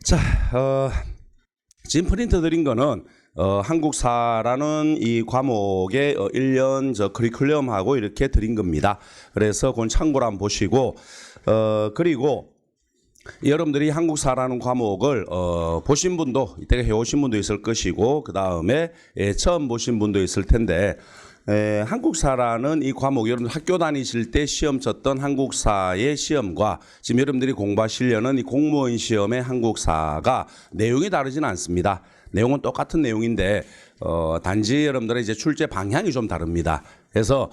자, 지금 프린트 드린 거는 한국사라는 이 과목의 1년 저 커리큘럼하고 이렇게 드린 겁니다. 그래서 그건 참고로 한번 보시고 그리고 여러분들이 한국사라는 과목을 보신 분도 이때 해오신 분도 있을 것이고 그 다음에 처음 보신 분도 있을 텐데 한국사라는 이 과목 여러분들 학교 다니실 때 시험 쳤던 한국사의 시험과 지금 여러분들이 공부하시려는 이 공무원 시험의 한국사가 내용이 다르지는 않습니다. 내용은 똑같은 내용인데 단지 여러분들의 이제 출제 방향이 좀 다릅니다. 그래서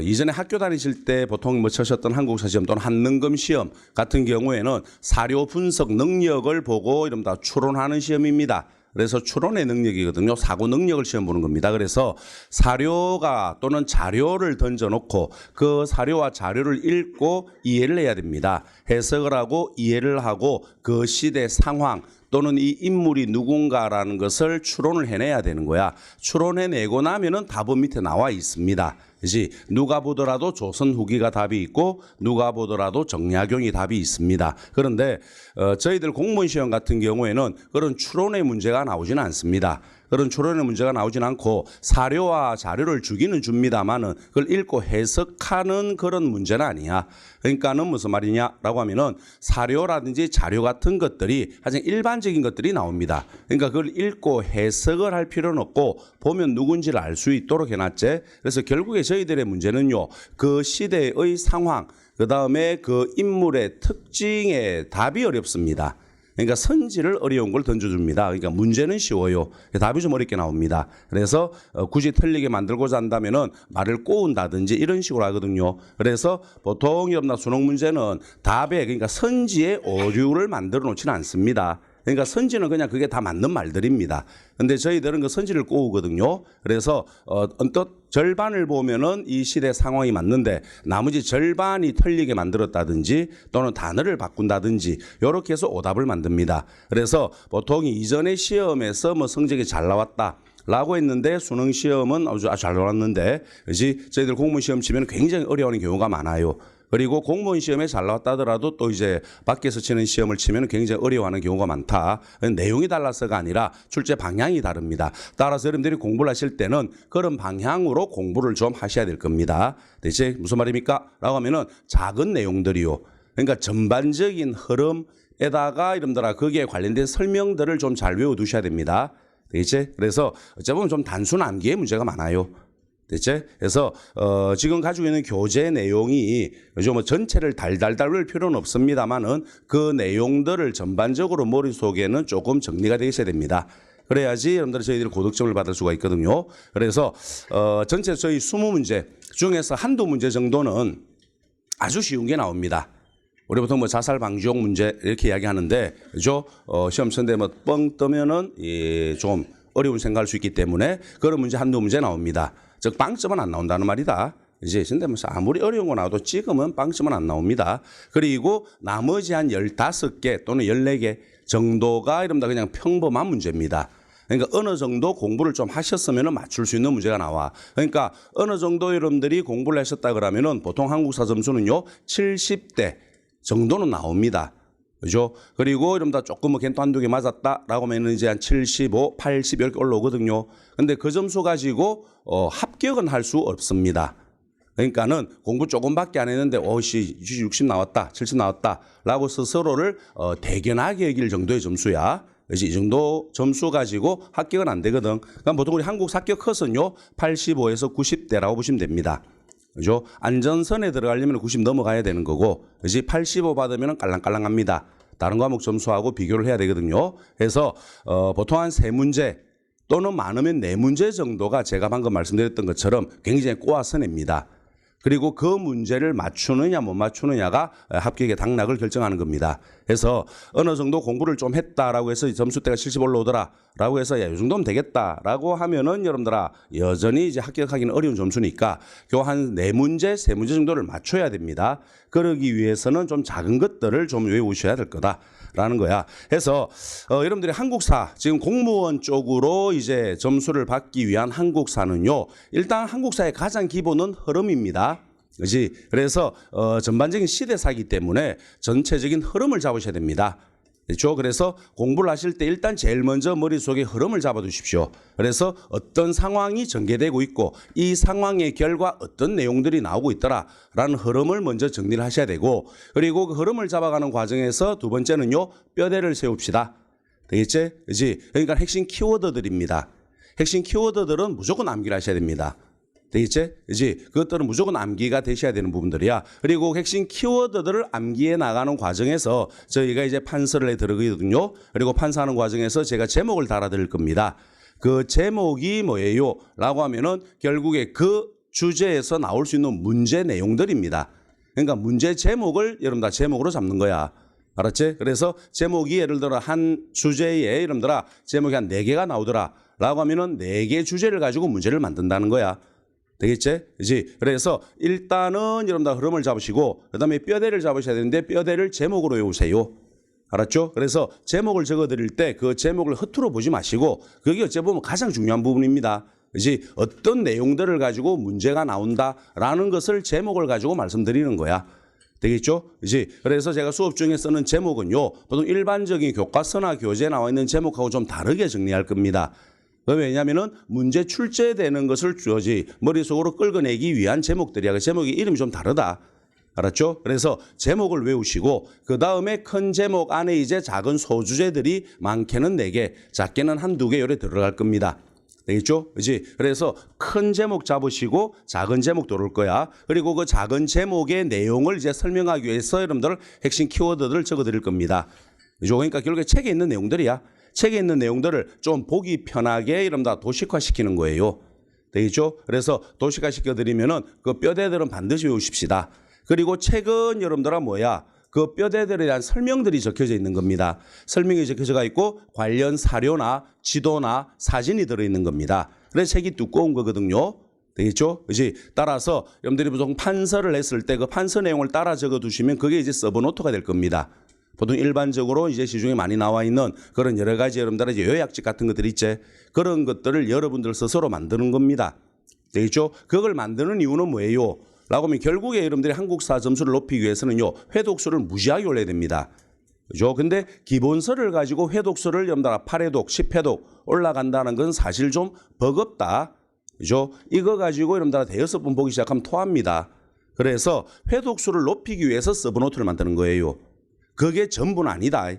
이전에 학교 다니실 때 보통 뭐 쳐셨던 한국사 시험 또는 한능검 시험 같은 경우에는 사료 분석 능력을 보고 이런 다 추론하는 시험입니다. 그래서 추론의 능력이거든요. 사고 능력을 시험 보는 겁니다. 그래서 사료가 또는 자료를 던져놓고 그 사료와 자료를 읽고 이해를 해야 됩니다. 해석을 하고 이해를 하고 그 시대 상황 또는 이 인물이 누군가라는 것을 추론을 해내야 되는 거야. 추론해내고 나면은 답은 밑에 나와 있습니다. 그렇지? 누가 보더라도 조선 후기가 답이 있고 누가 보더라도 정약용이 답이 있습니다. 그런데 저희들 공무원 시험 같은 경우에는 그런 추론의 문제가 나오지는 않습니다. 그런 추론의 문제가 나오진 않고 사료와 자료를 주기는 줍니다만은 그걸 읽고 해석하는 그런 문제는 아니야. 그러니까는 무슨 말이냐라고 하면은 사료라든지 자료 같은 것들이 가장 일반적인 것들이 나옵니다. 그러니까 그걸 읽고 해석을 할 필요는 없고 보면 누군지를 알 수 있도록 해놨지. 그래서 결국에 저희들의 문제는요, 그 시대의 상황, 그 다음에 그 인물의 특징에 답이 어렵습니다. 그러니까 선지를 어려운 걸 던져줍니다. 그러니까 문제는 쉬워요. 답이 좀 어렵게 나옵니다. 그래서 굳이 틀리게 만들고자 한다면은 말을 꼬운다든지 이런 식으로 하거든요. 그래서 보통 여러분들 수능 문제는 답에 그러니까 선지에 오류를 만들어 놓지는 않습니다. 그러니까 선지는 그냥 그게 다 맞는 말들입니다. 근데 저희들은 그 선지를 꼬우거든요. 그래서 언뜻 절반을 보면은 이 시대 상황이 맞는데 나머지 절반이 틀리게 만들었다든지 또는 단어를 바꾼다든지 이렇게 해서 오답을 만듭니다. 그래서 보통 이전의 시험에서 뭐 성적이 잘 나왔다 라고 했는데 수능 시험은 아주 잘 나왔는데 그렇지? 저희들 공무원 시험 치면 굉장히 어려워하는 경우가 많아요. 그리고 공무원 시험에 잘 나왔다 하더라도 또 이제 밖에서 치는 시험을 치면 굉장히 어려워하는 경우가 많다. 내용이 달라서가 아니라 출제 방향이 다릅니다. 따라서 여러분들이 공부를 하실 때는 그런 방향으로 공부를 좀 하셔야 될 겁니다. 대체 무슨 말입니까? 라고 하면은 작은 내용들이요. 그러니까 전반적인 흐름에다가 여러분들아 거기에 관련된 설명들을 좀 잘 외워두셔야 됩니다. 대체 그래서 어쩌면 좀 단순 암기의 문제가 많아요. 됐지? 그래서 지금 가지고 있는 교재 내용이 뭐 전체를 달달달 외울 필요는 없습니다만은 그 내용들을 전반적으로 머릿속에는 조금 정리가 되어 있어야 됩니다. 그래야지 여러분들 저희들이 고득점을 받을 수가 있거든요. 그래서 전체 저희 20문제 중에서 한두 문제 정도는 아주 쉬운 게 나옵니다. 우리 보통 뭐 자살 방지용 문제 이렇게 이야기하는데 그죠? 시험 치는데 뭐 뻥 뜨면은 좀 어려운 생각할 수 있기 때문에 그런 문제 한두 문제 나옵니다. 즉 빵점은 안 나온다는 말이다. 이제 근데 아무리 어려운 거 나와도 지금은 빵점은 안 나옵니다. 그리고 나머지 한 15개 또는 14개 정도가 이러면 그냥 평범한 문제입니다. 그러니까 어느 정도 공부를 좀 하셨으면 맞출 수 있는 문제가 나와. 그러니까 어느 정도 여러분들이 공부를 하셨다 그러면은 보통 한국사 점수는요 70대 정도는 나옵니다. 그죠? 그리고 이러면 다 조금 뭐 겐또 한두 개 맞았다라고 하면 이제 한 75, 80 이렇게 올라오거든요. 근데 그 점수 가지고 합격은 할 수 없습니다. 그러니까는 공부 조금밖에 안 했는데 60 나왔다, 70 나왔다라고 스스로를 대견하게 여길 정도의 점수야. 그래서 이 정도 점수 가지고 합격은 안 되거든. 그러니까 보통 우리 한국 합격 컷은요 85에서 90대라고 보시면 됩니다. 그죠? 안전선에 들어가려면 90 넘어가야 되는 거고, 그지? 85 받으면 깔랑깔랑합니다. 다른 과목 점수하고 비교를 해야 되거든요. 그래서 보통 한 3문제 또는 많으면 4문제 정도가 제가 방금 말씀드렸던 것처럼 굉장히 꼬아서 냅니다. 그리고 그 문제를 맞추느냐 못 맞추느냐가 합격의 당락을 결정하는 겁니다. 그래서 어느 정도 공부를 좀 했다라고 해서 점수대가 70 올라오더라라고 해서 야, 이 정도면 되겠다라고 하면은 여러분들아 여전히 이제 합격하기는 어려운 점수니까 한 4문제, 3문제 정도를 맞춰야 됩니다. 그러기 위해서는 좀 작은 것들을 좀 외우셔야 될 거다. 라는 거야. 해서 여러분들이 한국사 지금 공무원 쪽으로 이제 점수를 받기 위한 한국사는요. 일단 한국사의 가장 기본은 흐름입니다. 그렇지? 그래서 전반적인 시대사이기 때문에 전체적인 흐름을 잡으셔야 됩니다. 그렇죠? 그래서 공부를 하실 때 일단 제일 먼저 머릿속에 흐름을 잡아 두십시오. 그래서 어떤 상황이 전개되고 있고 이 상황의 결과 어떤 내용들이 나오고 있더라라는 흐름을 먼저 정리를 하셔야 되고, 그리고 그 흐름을 잡아가는 과정에서 두 번째는요, 뼈대를 세웁시다. 되겠지? 그렇지? 그러니까 핵심 키워드들입니다. 핵심 키워드들은 무조건 암기를 하셔야 됩니다. 되겠지? 그지? 그것들은 무조건 암기가 되셔야 되는 부분들이야. 그리고 핵심 키워드들을 암기해 나가는 과정에서 저희가 이제 판서를 해 들어가거든요. 그리고 판서하는 과정에서 제가 제목을 달아드릴 겁니다. 그 제목이 뭐예요? 라고 하면은 결국에 그 주제에서 나올 수 있는 문제 내용들입니다. 그러니까 문제 제목을 여러분 다 제목으로 잡는 거야. 알았지? 그래서 제목이 예를 들어 한 주제에 예를 들어 제목이 한 4개가 나오더라 라고 하면은 4개 주제를 가지고 문제를 만든다는 거야. 되겠지? 그지? 그래서 일단은 여러분 다 흐름을 잡으시고 그다음에 뼈대를 잡으셔야 되는데 뼈대를 제목으로 외우세요. 알았죠? 그래서 제목을 적어 드릴 때 그 제목을 허투루 보지 마시고 그게 어찌 보면 가장 중요한 부분입니다. 그지? 어떤 내용들을 가지고 문제가 나온다라는 것을 제목을 가지고 말씀드리는 거야. 되겠죠? 그지? 그래서 제가 수업 중에 쓰는 제목은요, 보통 일반적인 교과서나 교재에 나와 있는 제목하고 좀 다르게 정리할 겁니다. 왜냐하면은 문제 출제되는 것을 머릿속으로 끌어내기 위한 제목들이야. 그 제목이 이름이 좀 다르다. 알았죠? 그래서 제목을 외우시고 그 다음에 큰 제목 안에 이제 작은 소주제들이 많게는 4개, 작게는 1-2개 요래 들어갈 겁니다. 되겠죠? 그렇지? 그래서 큰 제목 잡으시고 작은 제목 들어올 거야. 그리고 그 작은 제목의 내용을 이제 설명하기 위해서 여러분들 핵심 키워드들을 적어 드릴 겁니다. 그죠? 그러니까 결국에 책에 있는 내용들이야. 책에 있는 내용들을 좀 보기 편하게 이러면 다 도식화시키는 거예요. 되겠죠? 그래서 도식화시켜 드리면은 그 뼈대들은 반드시 외우십시다. 그리고 책은 여러분들아 뭐야? 그 뼈대들에 대한 설명들이 적혀져 있는 겁니다. 설명이 적혀져 있고 관련 사료나 지도나 사진이 들어있는 겁니다. 그래서 책이 두꺼운 거거든요. 되겠죠? 그렇지? 따라서 여러분들이 보통 판서를 했을 때 그 판서 내용을 따라 적어 두시면 그게 이제 서브노트가 될 겁니다. 보통 일반적으로 이제 시중에 많이 나와 있는 그런 여러 가지 여러분들의 요약집 같은 것들 있지? 그런 것들을 여러분들 스스로 만드는 겁니다. 되겠죠? 그걸 만드는 이유는 뭐예요? 라고 하면 결국에 여러분들이 한국사 점수를 높이기 위해서는요, 회독수를 무지하게 올려야 됩니다. 그죠? 근데 기본서를 가지고 회독수를 여러분들 8회독, 10회독 올라간다는 건 사실 좀 버겁다. 그죠? 이거 가지고 여러분들 대여섯 번 보기 시작하면 토합니다. 그래서 회독수를 높이기 위해서 서브노트를 만드는 거예요. 그게 전부는 아니다.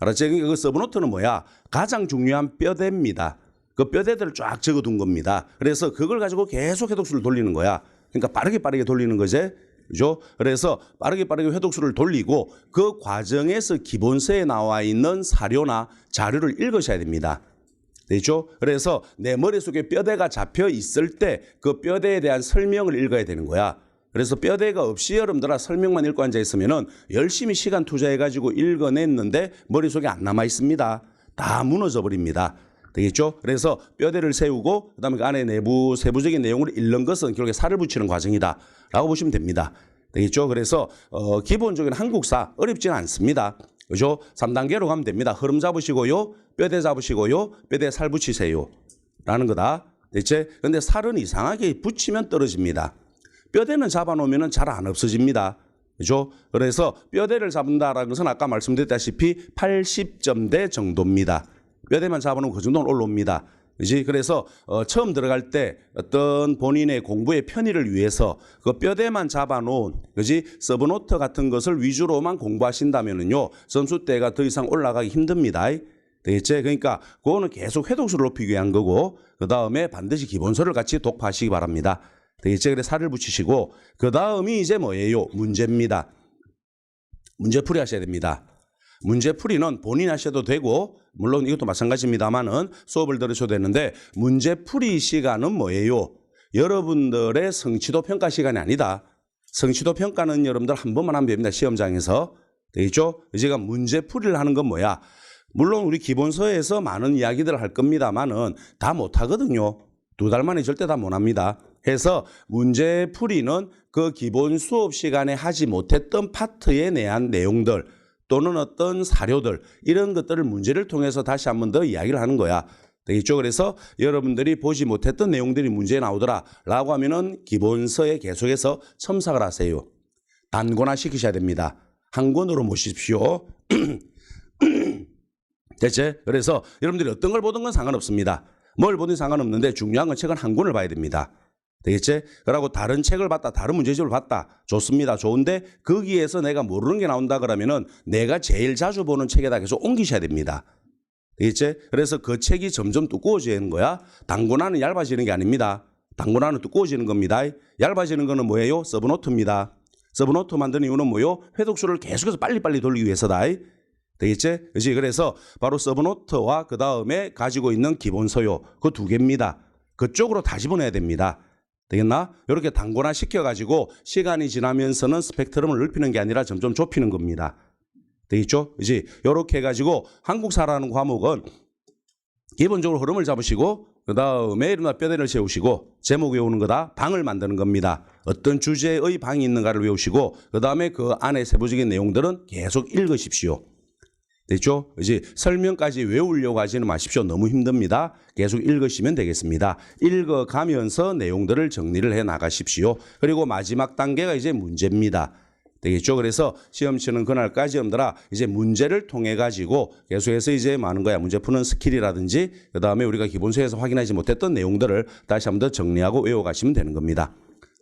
알았지? 그러니까 그 서브노트는 뭐야? 가장 중요한 뼈대입니다. 그 뼈대들을 쫙 적어둔 겁니다. 그래서 그걸 가지고 계속 회독수를 돌리는 거야. 그러니까 빠르게 돌리는 거지. 그죠? 그래서 빠르게 회독수를 돌리고 그 과정에서 기본서에 나와 있는 사료나 자료를 읽으셔야 됩니다. 되죠? 그래서 내 머릿속에 뼈대가 잡혀 있을 때 그 뼈대에 대한 설명을 읽어야 되는 거야. 그래서 뼈대가 없이 여러분들아 설명만 읽고 앉아 있으면은 열심히 시간 투자해 가지고 읽어냈는데 머릿속에 안 남아 있습니다. 다 무너져 버립니다. 되겠죠? 그래서 뼈대를 세우고 그다음에 그 안에 내부 세부적인 내용을 읽는 것은 결국에 살을 붙이는 과정이다 라고 보시면 됩니다. 되겠죠? 그래서 기본적인 한국사 어렵지는 않습니다. 그죠? 3단계로 가면 됩니다. 흐름 잡으시고요, 뼈대 잡으시고요, 뼈대에 살 붙이세요 라는 거다. 됐지? 근데 살은 이상하게 붙이면 떨어집니다. 뼈대는 잡아놓으면 잘 안 없어집니다. 그죠? 그래서 뼈대를 잡는다라는 것은 아까 말씀드렸다시피 80점대 정도입니다. 뼈대만 잡아놓으면 그 정도는 올라옵니다. 그지? 그래서 처음 들어갈 때 어떤 본인의 공부의 편의를 위해서 그 뼈대만 잡아놓은, 그지? 서브노트 같은 것을 위주로만 공부하신다면은요, 점수대가 더 이상 올라가기 힘듭니다. 되겠지? 그러니까 그거는 계속 회독수를 높이기 위한 거고, 그 다음에 반드시 기본서를 같이 독파하시기 바랍니다. 되겠지? 그래서 살을 붙이시고, 그 다음이 이제 뭐예요? 문제입니다. 문제풀이 하셔야 됩니다. 문제풀이는 본인 하셔도 되고, 물론 이것도 마찬가지입니다만은 수업을 들으셔도 되는데, 문제풀이 시간은 뭐예요? 여러분들의 성취도 평가 시간이 아니다. 성취도 평가는 여러분들 한 번만 하면 됩니다. 시험장에서. 되겠죠? 제가 문제풀이를 하는 건 뭐야? 물론 우리 기본서에서 많은 이야기들을 할 겁니다만은 다 못하거든요. 2달 만에 절대 다 못합니다. 해서 문제풀이는 그 기본 수업 시간에 하지 못했던 파트에 대한 내용들 또는 어떤 사료들, 이런 것들을 문제를 통해서 다시 한 번 더 이야기를 하는 거야. 되겠죠? 그래서 여러분들이 보지 못했던 내용들이 문제에 나오더라 라고 하면은 기본서에 계속해서 첨삭을 하세요. 단권화 시키셔야 됩니다. 한 권으로 모십시오. 됐지? 그래서 여러분들이 어떤 걸 보든 건 상관없습니다. 뭘 보든 상관없는데 중요한 건 책은 한 권을 봐야 됩니다. 되겠지? 그러고 다른 책을 봤다, 다른 문제집을 봤다. 좋습니다. 좋은데 거기에서 내가 모르는 게 나온다 그러면은 내가 제일 자주 보는 책에다 계속 옮기셔야 됩니다. 되겠지? 그래서 그 책이 점점 두꺼워지는 거야. 단권화는 얇아지는 게 아닙니다. 단권화는 두꺼워지는 겁니다. 얇아지는 거는 뭐예요? 서브노트입니다. 서브노트 만드는 이유는 뭐예요? 회독수를 계속해서 빨리빨리 돌리기 위해서다. 되겠지? 그렇지? 그래서 바로 서브노트와 그 다음에 가지고 있는 기본 서요 그 두 개입니다. 그쪽으로 다 집어넣어야 됩니다. 되겠나? 이렇게 단권화 시켜가지고 시간이 지나면서는 스펙트럼을 넓히는 게 아니라 점점 좁히는 겁니다. 되겠죠? 그렇지? 이렇게 해가지고 한국사라는 과목은 기본적으로 흐름을 잡으시고 그 다음에 이른바 뼈대를 세우시고 제목 외우는 거다. 방을 만드는 겁니다. 어떤 주제의 방이 있는가를 외우시고 그 다음에 그 안에 세부적인 내용들은 계속 읽으십시오. 됐죠? 이제 설명까지 외우려고 하지는 마십시오. 너무 힘듭니다. 계속 읽으시면 되겠습니다. 읽어가면서 내용들을 정리를 해 나가십시오. 그리고 마지막 단계가 이제 문제입니다. 되겠죠? 그래서 시험 치는 그날까지 여러분들아 이제 문제를 통해 가지고 계속해서 이제 많은 거야. 문제 푸는 스킬이라든지 그 다음에 우리가 기본서에서 확인하지 못했던 내용들을 다시 한번 더 정리하고 외워가시면 되는 겁니다.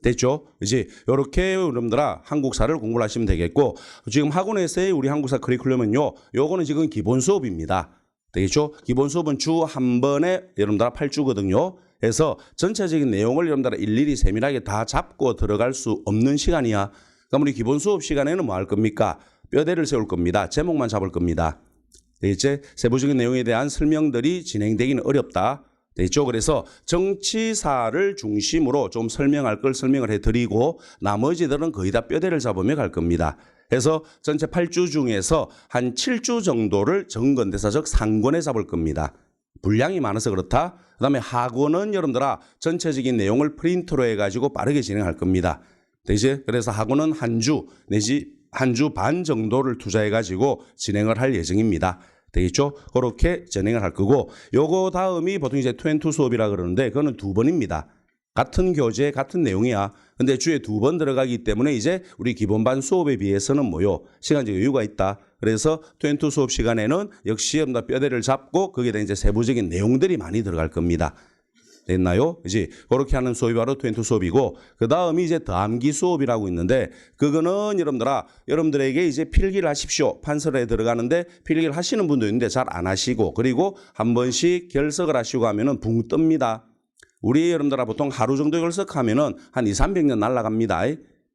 됐죠? 이제 이렇게 여러분들아 한국사를 공부를 하시면 되겠고 지금 학원에서의 우리 한국사 커리큘럼은요. 요거는 지금 기본 수업입니다. 되겠죠? 기본 수업은 주 한 번에 여러분들아 8주거든요. 그래서 전체적인 내용을 여러분들아 일일이 세밀하게 다 잡고 들어갈 수 없는 시간이야. 그럼 우리 기본 수업 시간에는 뭐 할 겁니까? 뼈대를 세울 겁니다. 제목만 잡을 겁니다. 되겠지? 세부적인 내용에 대한 설명들이 진행되기는 어렵다. 됐죠? 그래서 정치사를 중심으로 좀 설명할 걸 설명을 해드리고 나머지들은 거의 다 뼈대를 잡으며 갈 겁니다. 그래서 전체 8주 중에서 한 7주 정도를 정근대사적 상권에 잡을 겁니다. 분량이 많아서 그렇다. 그 다음에 하권은 여러분들아 전체적인 내용을 프린트로 해가지고 빠르게 진행할 겁니다. 되지? 그래서 하권은 한 주 내지 한 주 반 정도를 투자해가지고 진행을 할 예정입니다. 되겠죠? 그렇게 진행을 할 거고 요거 다음이 보통 이제 2&2 수업이라 그러는데 그거는 2번입니다. 같은 교재 같은 내용이야. 근데 주에 2번 들어가기 때문에 이제 우리 기본반 수업에 비해서는 뭐요? 시간적 여유가 있다. 그래서 2&2 수업 시간에는 역시 뼈대를 잡고 거기에 대한 이제 세부적인 내용들이 많이 들어갈 겁니다. 됐나요? 이제 그렇게 하는 수업이 바로 2&2 수업이고 그 다음이 이제 더암기 수업이라고 있는데 그거는 여러분들아 여러분들에게 이제 필기를 하십시오. 판서에 들어가는데 필기를 하시는 분도 있는데 잘 안 하시고 그리고 한 번씩 결석을 하시고 하면은 붕 뜹니다. 우리 여러분들아 보통 하루 정도 결석하면은 한 200~300년 날아갑니다.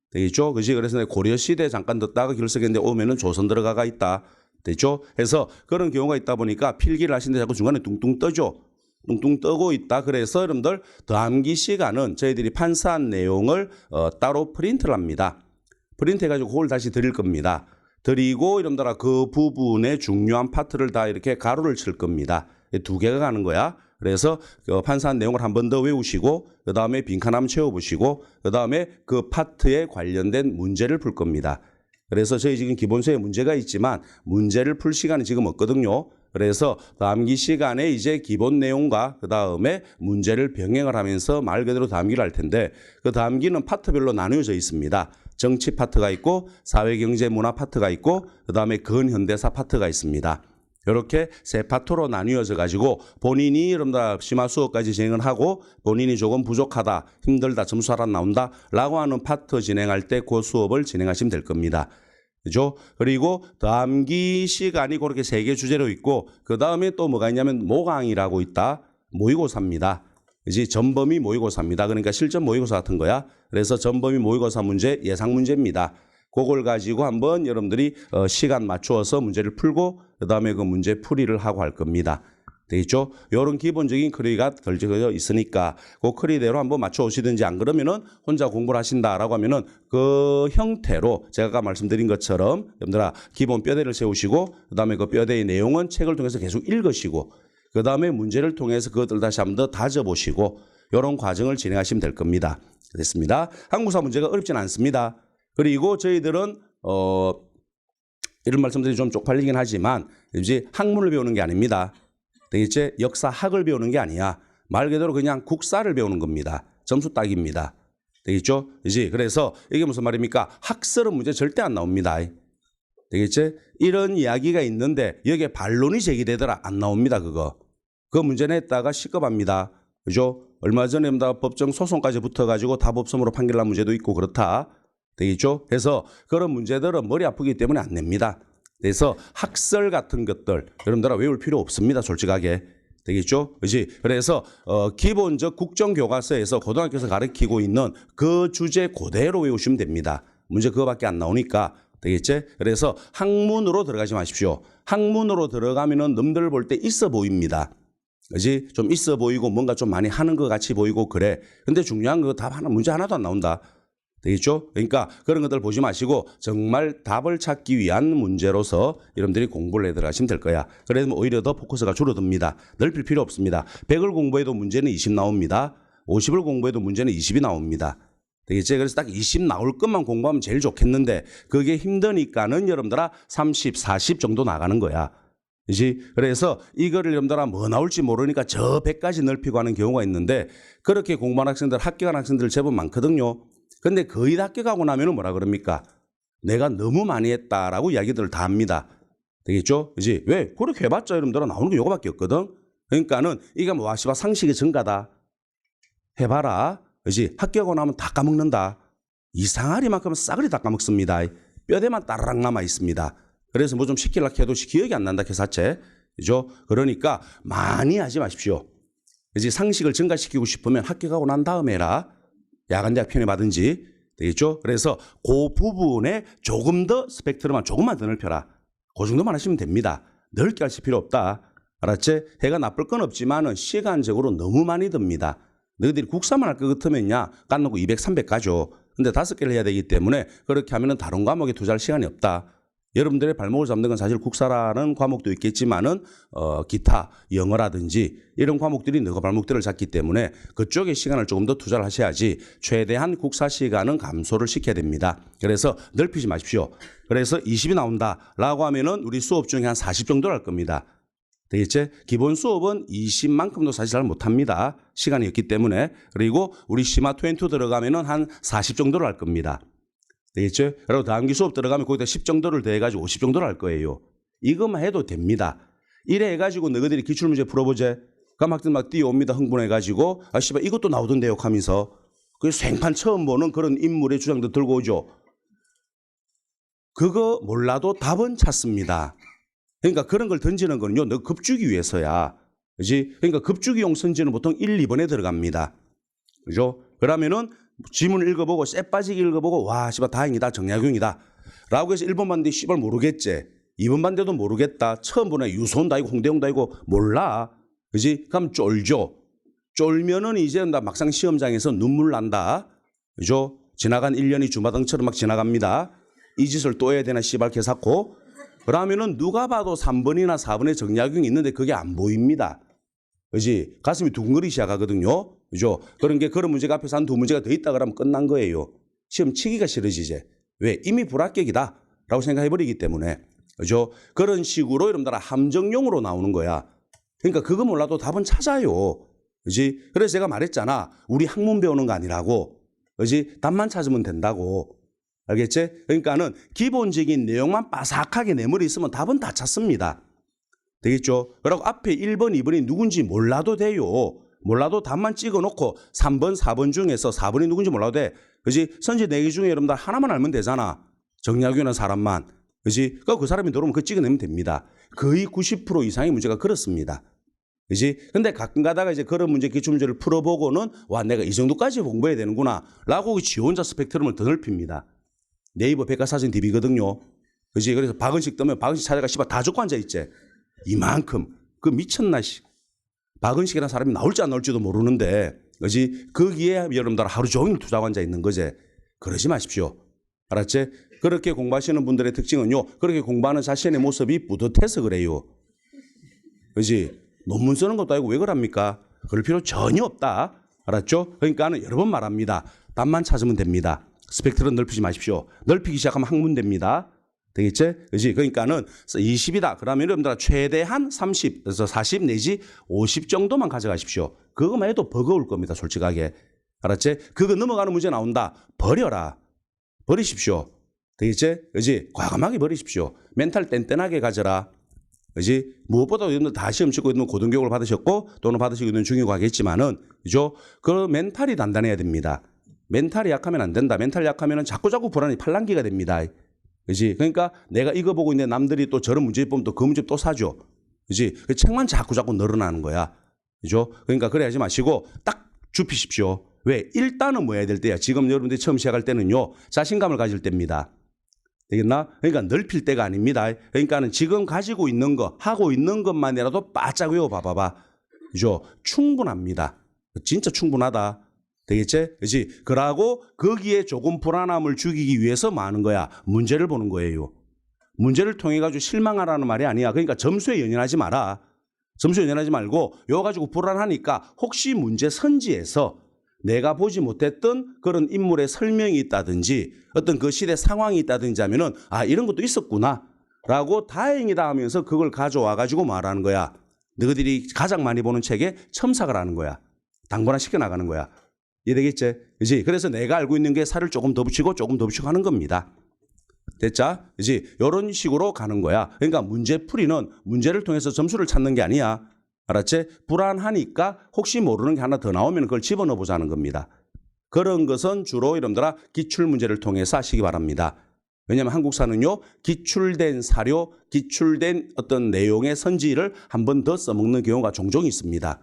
되겠죠? 그지? 그래서 고려시대 잠깐 듣다가 결석했는데 오면은 조선 들어가가 있다. 됐죠? 해서 그런 경우가 있다 보니까 필기를 하시는데 자꾸 중간에 뚱뚱 떠죠. 뚱뚱 떠고 있다. 그래서 여러분들 더암기 시간은 저희들이 판사한 내용을 따로 프린트를 합니다. 프린트해가지고 그걸 다시 드릴 겁니다. 드리고 여러분들아 그 부분의 중요한 파트를 다 이렇게 가로를 칠 겁니다. 2개가 가는 거야. 그래서 판사한 내용을 한 번 더 외우시고 그 다음에 빈칸 한번 채워보시고 그 다음에 그 파트에 관련된 문제를 풀 겁니다. 그래서 저희 지금 기본서에 문제가 있지만 문제를 풀 시간이 지금 없거든요. 그래서 더암기 시간에 이제 기본 내용과 그 다음에 문제를 병행을 하면서 말 그대로 더암기를 할 텐데 그 더암기는 파트별로 나누어져 있습니다. 정치 파트가 있고 사회, 경제, 문화 파트가 있고 그 다음에 근현대사 파트가 있습니다. 이렇게 세 파트로 나뉘어져 가지고 본인이 여러분들 심화 수업까지 진행을 하고 본인이 조금 부족하다, 힘들다, 점수 하나 나온다 라고 하는 파트 진행할 때 그 수업을 진행하시면 될 겁니다. 그죠? 그리고 더암기 시간이 그렇게 3개 주제로 있고 그 다음에 또 뭐가 있냐면 모강이라고 있다. 모의고사입니다. 이제 전범위 모의고사입니다. 그러니까 실전 모의고사 같은 거야. 그래서 전범위 모의고사 문제 예상 문제입니다. 그걸 가지고 한번 여러분들이 시간 맞추어서 문제를 풀고 그 다음에 그 문제 풀이를 하고 할 겁니다. 되겠죠? 이런 기본적인 커리가 걸쳐져 있으니까 그 커리대로 한번 맞춰 오시든지 안 그러면은 혼자 공부를 하신다라고 하면은 그 형태로 제가 아까 말씀드린 것처럼 여러분들아 기본 뼈대를 세우시고 그 다음에 그 뼈대의 내용은 책을 통해서 계속 읽으시고 그 다음에 문제를 통해서 그것들 다시 한번 더 다져보시고 이런 과정을 진행하시면 될 겁니다. 됐습니다. 한국사 문제가 어렵진 않습니다. 그리고 저희들은 이런 말씀들이 좀 쪽팔리긴 하지만 이제 학문을 배우는 게 아닙니다. 되겠지? 역사학을 배우는 게 아니야. 말 그대로 그냥 국사를 배우는 겁니다. 점수 따기입니다. 되겠죠? 이제 그래서 이게 무슨 말입니까? 학설은 문제 절대 안 나옵니다. 되겠지? 이런 이야기가 있는데 여기에 반론이 제기되더라. 안 나옵니다. 그 문제 냈다가 시급합니다. 그죠? 얼마 전에 법정 소송까지 붙어가지고 다법섬으로 판결난 문제도 있고 그렇다. 되겠죠? 그래서 그런 문제들은 머리 아프기 때문에 안 냅니다. 그래서 학설 같은 것들 여러분들 외울 필요 없습니다. 솔직하게. 되겠죠? 그렇지? 그래서 기본적 국정교과서에서 고등학교에서 가르치고 있는 그 주제 그대로 외우시면 됩니다. 문제 그거밖에 안 나오니까. 되겠지? 그래서 학문으로 들어가지 마십시오. 학문으로 들어가면은 남들 볼 때 있어 보입니다. 그지? 좀 있어 보이고 뭔가 좀 많이 하는 것 같이 보이고 그래. 근데 중요한 거 답 하나, 문제 하나도 안 나온다. 되겠죠? 그러니까 그런 것들 보지 마시고 정말 답을 찾기 위한 문제로서 여러분들이 공부를 해 들어가시면 될 거야. 그래서 오히려 더 포커스가 줄어듭니다. 넓힐 필요 없습니다. 100을 공부해도 문제는 20 나옵니다. 50을 공부해도 문제는 20이 나옵니다. 되겠지? 그래서 딱 20 나올 것만 공부하면 제일 좋겠는데 그게 힘드니까는 여러분들아 30, 40 정도 나가는 거야. 그렇지? 그래서 이거를 여러분들아 뭐 나올지 모르니까 저 100까지 넓히고 하는 경우가 있는데 그렇게 공부하는 학생들, 합격한 학생들 제법 많거든요. 근데 거의 다 합격하고 나면은 뭐라 그럽니까? 내가 너무 많이 했다라고 이야기들을 다 합니다. 되겠죠? 그지? 왜? 그렇게 해봤자 여러분들은 나오는 게 요거밖에 없거든. 그러니까는 이게 뭐 와시바 상식의 증가다. 해봐라. 그지? 합격하고 나면 다 까먹는다. 이상하리만큼은 싸그리 다 까먹습니다. 뼈대만 따라락 남아 있습니다. 그래서 뭐 좀 시키려고 해도 기억이 안 난다. 개사체. 그죠? 그러니까 많이 하지 마십시오. 그지? 상식을 증가시키고 싶으면 합격하고 난 다음에 해라. 야간대학 편입하든지. 되겠죠? 그래서 그 부분에 조금 더 스펙트럼만 조금만 더 넓혀라. 그 정도만 하시면 됩니다. 넓게 하실 필요 없다. 알았지? 해가 나쁠 건 없지만은 시간적으로 너무 많이 듭니다. 너희들이 국사만 할 것 같으면야 까놓고 200, 300 가죠. 근데 5개를 해야 되기 때문에 그렇게 하면은 다른 과목에 투자할 시간이 없다. 여러분들의 발목을 잡는 건 사실 국사라는 과목도 있겠지만은 기타 영어라든지 이런 과목들이 너가 발목들을 잡기 때문에 그쪽에 시간을 조금 더 투자를 하셔야지 최대한 국사 시간은 감소를 시켜야 됩니다. 그래서 넓히지 마십시오. 그래서 20이 나온다라고 하면은 우리 수업 중에 한 40 정도를 할 겁니다. 되겠지? 기본 수업은 20만큼도 사실 잘 못합니다. 시간이 없기 때문에. 그리고 우리 시마22 들어가면은 한 40 정도를 할 겁니다. 되겠죠? 그리고 다음기 수업 들어가면 거기다 10 정도를 더해가지고 50 정도를 할 거예요. 이것만 해도 됩니다. 이래 해가지고 너희들이 기출문제 풀어보제. 그럼 학생 막 뛰어옵니다. 흥분해가지고 아 씨발 이것도 나오던데요 하면서 그 생판 처음 보는 그런 인물의 주장도 들고 오죠. 그거 몰라도 답은 찾습니다. 그러니까 그런 걸 던지는 거는요. 너 급주기 위해서야. 그지? 그러니까 급주기용 선지는 보통 1, 2번에 들어갑니다. 그죠? 그러면은 지문 읽어보고 쎄 빠지게 읽어보고 와 씨발 다행이다 정약용이다 라고 해서 1번 반대 씨발 모르겠지. 2번 반대도 모르겠다. 처음 보네 유소온도 아니고 홍대용도 아니고 몰라. 그지? 그럼 쫄죠. 쫄면은 이제 나 막상 시험장에서 눈물 난다. 그죠? 지나간 1년이 주마등처럼 막 지나갑니다. 이 짓을 또 해야 되나 씨발 개사코. 그러면은 누가 봐도 3번이나 4번에 정약용이 있는데 그게 안 보입니다. 그지? 가슴이 두근거리기 시작하거든요. 그죠? 그런 문제가 앞에서 한 2문제가 더 있다 그러면 끝난 거예요. 시험 치기가 싫어지지. 왜? 이미 불합격이다 라고 생각해버리기 때문에. 그죠? 그런 식으로 여러분들 함정용으로 나오는 거야. 그러니까 그거 몰라도 답은 찾아요. 그지? 그래서 제가 말했잖아. 우리 학문 배우는 거 아니라고. 그지? 답만 찾으면 된다고. 알겠지? 그러니까는 기본적인 내용만 바삭하게 내 머리에 있으면 답은 다 찾습니다. 되겠죠? 그리고 앞에 1번, 2번이 누군지 몰라도 돼요. 몰라도 답만 찍어놓고 3번, 4번 중에서 4번이 누군지 몰라도 돼. 그지? 선지 4개 중에 여러분들 하나만 알면 되잖아. 정약용이라는 사람만. 그지? 그 사람이 들어오면 그거 찍어내면 됩니다. 거의 90% 이상의 문제가 그렇습니다. 그지? 근데 가끔 가다가 이제 그런 문제, 기출문제를 풀어보고는 와, 내가 이 정도까지 공부해야 되는구나. 라고 지 혼자 스펙트럼을 더 넓힙니다. 네이버 백과사전 DB거든요. 그지? 그래서 박은식 뜨면 박은식 찾아가 씨발 다 적고 앉아있지. 이만큼. 그 미쳤나, 씨. 박은식이라는 사람이 나올지 안 나올지도 모르는데, 그지? 거기에 여러분들 하루 종일 투자하고 앉아 있는 거지. 그러지 마십시오. 알았지? 그렇게 공부하시는 분들의 특징은요, 그렇게 공부하는 자신의 모습이 뿌듯해서 그래요. 그지? 논문 쓰는 것도 아니고 왜 그럽니까? 그럴 필요 전혀 없다. 알았죠? 그러니까는 여러 번 말합니다. 답만 찾으면 됩니다. 스펙트럼 넓히지 마십시오. 넓히기 시작하면 학문됩니다. 되겠지? 그지? 그러니까는 20이다. 그러면 여러분들 최대한 30, 그래서 40 내지 50 정도만 가져가십시오. 그거만 해도 버거울 겁니다. 솔직하게. 알았지? 그거 넘어가는 문제 나온다. 버려라. 버리십시오. 되겠지? 그지? 과감하게 버리십시오. 멘탈 뗀뗀하게 가져라. 그지? 무엇보다 여러분들 다 시험 치고 있는 고등교육을 받으셨고 또는 받으시고 있는 중이고 하겠지만은, 그죠? 그 멘탈이 단단해야 됩니다. 멘탈이 약하면 안 된다. 멘탈 약하면은 자꾸자꾸 불안이 팔랑귀가 됩니다. 그지? 그러니까 내가 이거 보고 있는데 남들이 또 저런 문제 보면 또 그 문제 또 사죠. 그지? 그 책만 자꾸자꾸 늘어나는 거야. 그죠? 그러니까 그래 하지 마시고 딱 좁히십시오. 왜? 일단은 뭐 해야 될 때야. 지금 여러분들이 처음 시작할 때는요, 자신감을 가질 때입니다. 되겠나? 그러니까 넓힐 때가 아닙니다. 그러니까는 지금 가지고 있는 거, 하고 있는 것만이라도 바짝 외워봐봐. 그죠? 충분합니다. 진짜 충분하다. 되겠지? 그지? 그러고 거기에 조금 불안함을 죽이기 위해서 뭐 하는 거야? 문제를 보는 거예요. 문제를 통해 가지고 실망하라는 말이 아니야. 그러니까 점수에 연연하지 마라. 점수에 연연하지 말고 이거 가지고 불안하니까 혹시 문제 선지에서 내가 보지 못했던 그런 인물의 설명이 있다든지 어떤 그 시대 상황이 있다든지 하면은 아, 이런 것도 있었구나 라고 다행이다 하면서 그걸 가져와 가지고 말하는 거야. 너희들이 가장 많이 보는 책에 첨삭을 하는 거야. 당번화 시켜나가는 거야. 이해되겠지? 그지? 그래서 내가 알고 있는 게 살을 조금 더 붙이고 조금 더 붙이고 하는 겁니다. 됐자? 그지? 이런 식으로 가는 거야. 그러니까 문제풀이는 문제를 통해서 점수를 찾는 게 아니야. 알았지? 불안하니까 혹시 모르는 게 하나 더 나오면 그걸 집어넣어 보자는 겁니다. 그런 것은 주로 여러분들아 기출문제를 통해서 하시기 바랍니다. 왜냐하면 한국사는요, 기출된 사료, 기출된 어떤 내용의 선지를 한 번 더 써먹는 경우가 종종 있습니다.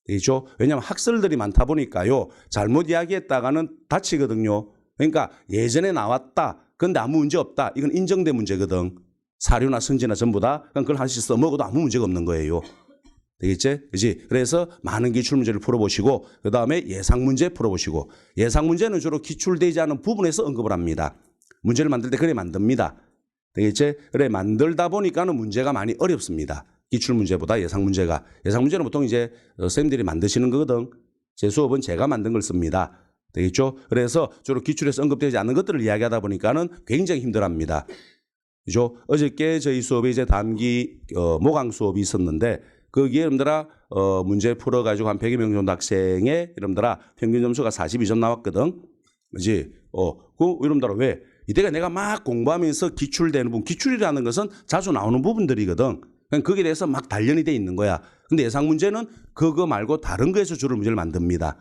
되죠? 왜냐하면 학설들이 많다 보니까요, 잘못 이야기했다가는 다치거든요. 그러니까 예전에 나왔다. 근데 아무 문제 없다. 이건 인정된 문제거든. 사료나 선지나 전부 다. 그럼 그걸 하나씩 써먹어도 아무 문제가 없는 거예요. 되겠지? 그지? 그래서 많은 기출문제를 풀어보시고, 그 다음에 예상문제 풀어보시고, 예상문제는 주로 기출되지 않은 부분에서 언급을 합니다. 문제를 만들 때 그래 만듭니다. 되겠지? 그래 만들다 보니까는 문제가 많이 어렵습니다. 기출문제보다 예상문제가. 예상문제는 보통 이제 선생님들이 만드시는 거거든. 제 수업은 제가 만든 걸 씁니다. 되겠죠? 그래서 주로 기출에서 언급되지 않는 것들을 이야기하다 보니까는 굉장히 힘들어합니다. 그죠? 어저께 저희 수업에 이제 단기 모강 수업이 있었는데 거기에 여러분들아 문제 풀어가지고 한 100여 명 정도 학생의 여러분들아 평균 점수가 42점 나왔거든. 그지? 그 여러분들아 왜? 이때가 내가 막 공부하면서 기출되는 부분, 기출이라는 것은 자주 나오는 부분들이거든. 거기에 대해서 막 단련이 돼 있는 거야. 근데 예상 문제는 그거 말고 다른 거에서 주로 문제를 만듭니다.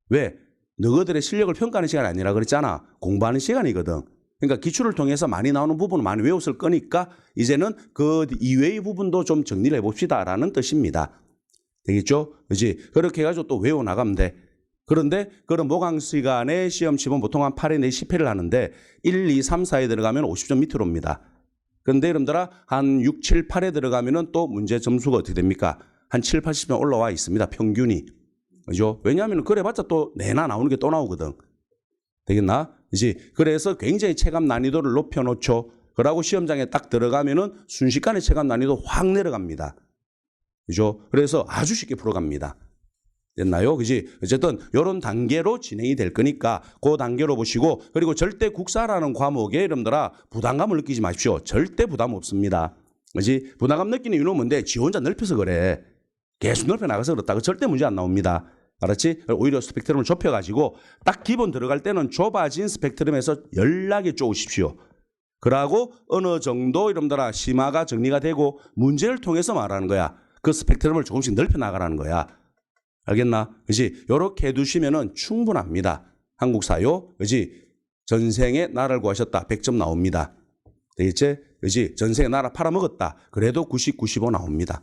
왜? 너희들의 실력을 평가하는 시간이 아니라 그랬잖아. 공부하는 시간이거든. 그러니까 기출을 통해서 많이 나오는 부분을 많이 외웠을 거니까 이제는 그 이외의 부분도 좀 정리를 해봅시다라는 뜻입니다. 되겠죠? 그렇지? 그렇게 해가지고 또 외워나가면 돼. 그런데 그런 모강 시간에 시험 치면 보통 한 8회 내 10회를 하는데 1, 2, 3, 4에 들어가면 50점 밑으로 옵니다. 그런데 여러분들아 한 6, 7, 8에 들어가면은 또 문제 점수가 어떻게 됩니까? 한 7, 80점 올라와 있습니다. 평균이. 그죠? 왜냐하면 그래봤자 또 내나 나오는 게 또 나오거든. 되겠나? 이제 그래서 굉장히 체감 난이도를 높여놓죠. 그러고 시험장에 딱 들어가면은 순식간에 체감 난이도 확 내려갑니다. 그죠? 그래서 아주 쉽게 풀어갑니다. 됐나요? 그지? 어쨌든 이런 단계로 진행이 될 거니까 그 단계로 보시고 그리고 절대 국사라는 과목에 여러분들아 부담감을 느끼지 마십시오. 절대 부담 없습니다. 그지? 부담감 느끼는 이유는 뭔데? 지 혼자 넓혀서 그래. 계속 넓혀 나가서 그렇다고 절대 문제 안 나옵니다. 알았지? 오히려 스펙트럼을 좁혀가지고 딱 기본 들어갈 때는 좁아진 스펙트럼에서 연락에 쪼으십시오. 그러고 어느 정도 여러분들아 심화가 정리가 되고 문제를 통해서 말하는 거야. 그 스펙트럼을 조금씩 넓혀 나가라는 거야. 알겠나? 그지? 요렇게 해두시면은 충분합니다. 한국사요. 그지? 전생에 나라를 구하셨다. 100점 나옵니다. 되겠지? 그지? 전생에 나라 팔아먹었다. 그래도 90, 95 나옵니다.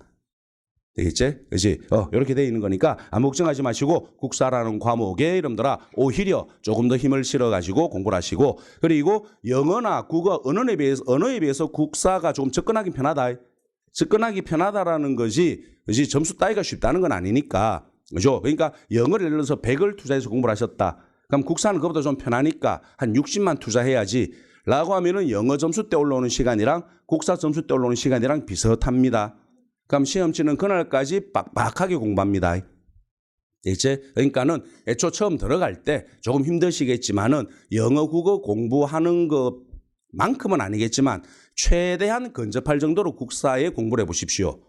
되겠지? 그지? 요렇게 돼 있는 거니까 아무 걱정하지 마시고 국사라는 과목에 여러분들아 오히려 조금 더 힘을 실어가지고 공부를 하시고 그리고 영어나 국어, 언어에 비해서 국사가 조금 접근하기 편하다. 접근하기 편하다라는 것이 그지? 점수 따기가 쉽다는 건 아니니까. 그죠? 그러니까 영어를 예를 들어서 100을 투자해서 공부를 하셨다. 그럼 국사는 그보다 좀 편하니까 한 60만 투자해야지. 라고 하면은 영어 점수 때 올라오는 시간이랑 국사 점수 때 올라오는 시간이랑 비슷합니다. 그럼 시험 치는 그날까지 빡빡하게 공부합니다. 됐지? 그러니까는 애초 처음 들어갈 때 조금 힘드시겠지만은 영어 국어 공부하는 것만큼은 아니겠지만 최대한 근접할 정도로 국사에 공부를 해보십시오.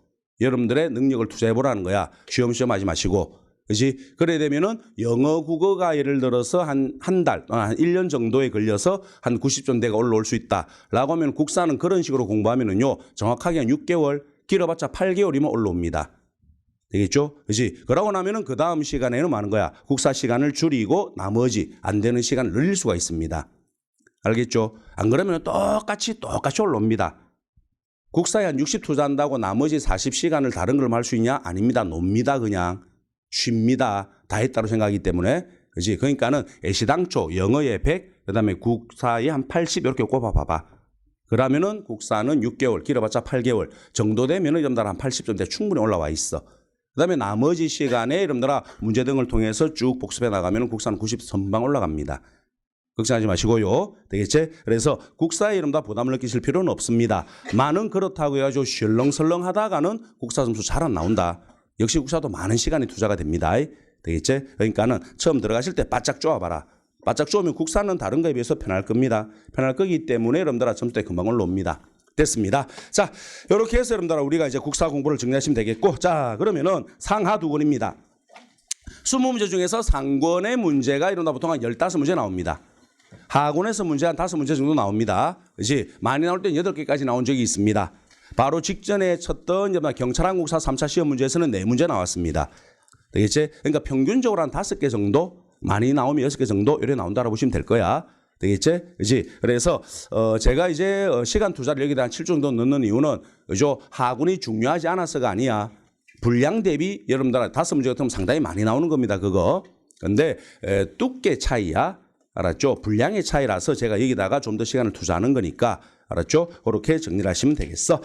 여러분들의 능력을 투자해보라는 거야. 쉬엄쉬엄 하지 마시고. 그지? 그래 되면은 영어 국어가 예를 들어서 한 달, 한 1년 정도에 걸려서 한 90점대가 올라올 수 있다라고 하면 국사는 그런 식으로 공부하면은요, 정확하게 한 6개월, 길어봤자 8개월이면 올라옵니다. 되겠죠? 그지? 그러고 나면은 그 다음 시간에는 많은 거야. 국사 시간을 줄이고 나머지 안 되는 시간을 늘릴 수가 있습니다. 알겠죠? 안 그러면 똑같이 올라옵니다. 국사에 한 60 투자한다고 나머지 40시간을 다른 걸 할 수 있냐? 아닙니다. 놉니다. 그냥 쉽니다. 다 했다고 생각하기 때문에. 그지? 그러니까는 애시당초 영어에 100, 그 다음에 국사에 한 80 이렇게 꼽아봐봐. 그러면은 국사는 6개월, 길어봤자 8개월 정도 되면은 여러분들 한 80점대 충분히 올라와 있어. 그 다음에 나머지 시간에 여러분들아 문제 등을 통해서 쭉 복습해 나가면 국사는 90 선방 올라갑니다. 걱정하지 마시고요. 되겠지? 그래서 국사에 여러분들 부담을 느끼실 필요는 없습니다. 많은 그렇다고 해가지고 설렁설렁 하다가는 국사 점수 잘 안 나온다. 역시 국사도 많은 시간이 투자가 됩니다. 되겠지? 그러니까는 처음 들어가실 때 바짝 쪼아봐라. 바짝 쪼으면 국사는 다른 거에 비해서 편할 겁니다. 편할 거기 때문에 여러분들아 점수대 금방 올라옵니다. 됐습니다. 자, 이렇게 해서 여러분들아 우리가 이제 국사 공부를 정리하시면 되겠고, 자, 그러면은 상하 2권입니다. 20문제 중에서 상권의 문제가 이런다 보통 한 15문제 나옵니다. 하권에서 문제 한 5문제 정도 나옵니다. 그렇지? 많이 나올 땐 8개까지 나온 적이 있습니다. 바로 직전에 쳤던 경찰항공사 3차 시험 문제에서는 4문제 나왔습니다. 되겠지? 그러니까 평균적으로 한 5개 정도, 많이 나오면 6개 정도 이렇게 나온다고 보시면 될 거야. 되겠지? 그렇지? 그래서 제가 이제 시간 투자를 여기다 한 7주 정도 넣는 이유는 그죠? 하군이 중요하지 않아서가 아니야. 분량 대비 여러분들 5문제 같으면 상당히 많이 나오는 겁니다. 그거. 근데 두께 차이야. 알았죠? 분량의 차이라서 제가 여기다가 좀 더 시간을 투자하는 거니까 알았죠? 그렇게 정리를 하시면 되겠어.